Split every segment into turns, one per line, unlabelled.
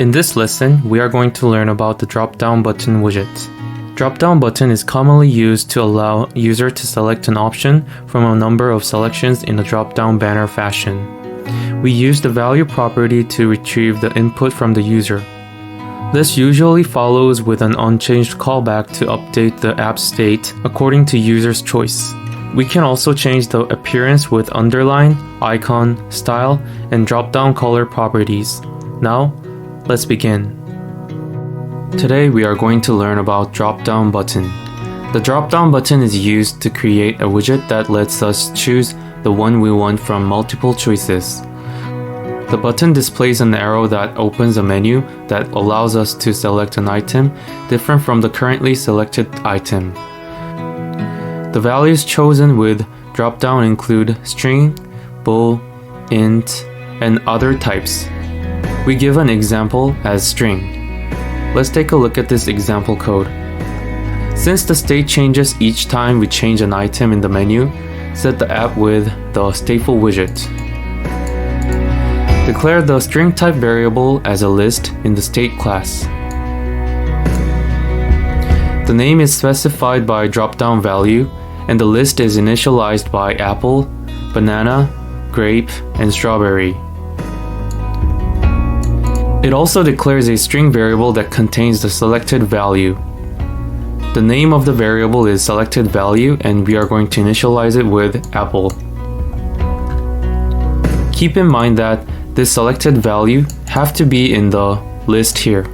In this lesson, we are going to learn about the drop-down button widget. Drop-down button is commonly used to allow user to select an option from a number of selections in a drop-down banner fashion. We use the value property to retrieve the input from the user. This usually follows with an unchanged callback to update the app state according to user's choice. We can also change the appearance with underline, icon, style, and drop-down color properties. Now, let's begin. Today we are going to learn about drop-down button. The drop-down button is used to create a widget that lets us choose the one we want from multiple choices. The button displays an arrow that opens a menu that allows us to select an item different from the currently selected item. The values chosen with drop-down include string, bool, int, and other types. We give an example as string. Let's take a look at this example code. Since the state changes each time we change an item in the menu, set the app with the stateful widget. Declare the string type variable as a list in the state class. The name is specified by drop-down value, and the list is initialized by apple, banana, grape, and strawberry. It also declares a string variable that contains the selected value. The name of the variable is selected value, and we are going to initialize it with apple. Keep in mind that this selected value have to be in the list here.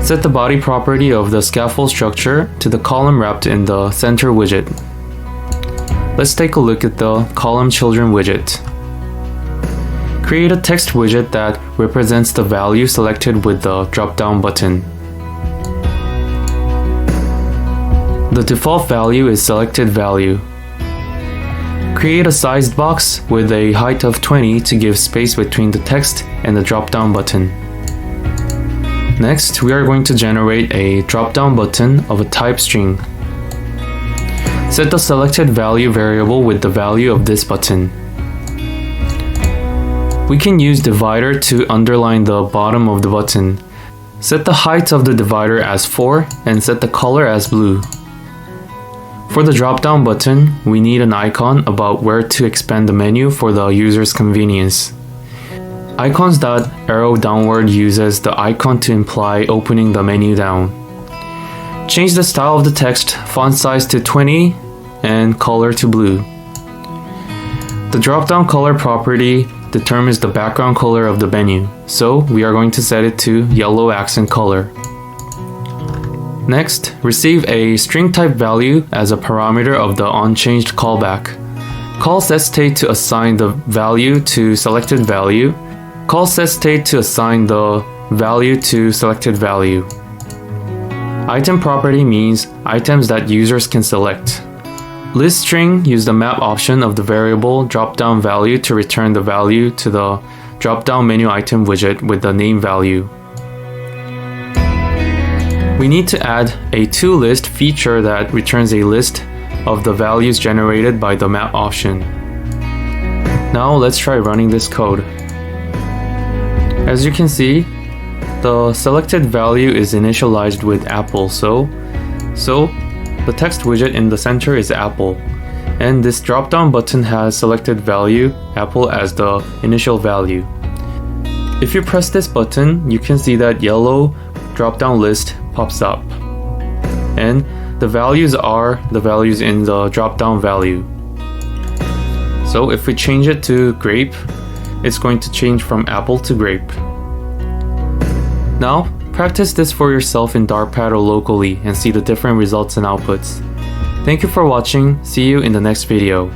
Set the body property of the scaffold structure to the column wrapped in the center widget. Let's take a look at the column children widget. Create a text widget that represents the value selected with the drop-down button. The default value is selected value. Create a sized box with a height of 20 to give space between the text and the drop-down button. Next, we are going to generate a drop-down button of a type string. Set the selected value variable with the value of this button. We can use divider to underline the bottom of the button. Set the height of the divider as 4 and set the color as blue. For the drop-down button, we need an icon about where to expand the menu for the user's convenience. Icons.arrow downward uses the icon to imply opening the menu down. Change the style of the text, font size to 20, and color to blue. The drop-down color property determines the background color of the menu, so we are going to set it to yellow accent color. Next, receive a string type value as a parameter of the unchanged callback. Call setState to assign the value to selected value. Call setState to assign the value to selected value. Item property means items that users can select. List string use the map option of the variable drop-down value to return the value to the drop-down menu item widget with the name value. We need to add a toList feature that returns a list of the values generated by the map option. Now let's try running this code. As you can see, the selected value is initialized with apple, so the text widget in the center is apple, and this drop-down button has selected value apple as the initial value. If you press this button, you can see that yellow drop-down list pops up, and the values are the values in the drop-down value. So if we change it to grape, it's going to change from apple to grape. Now, practice this for yourself in Dartpad or locally and see the different results and outputs. Thank you for watching. See you in the next video.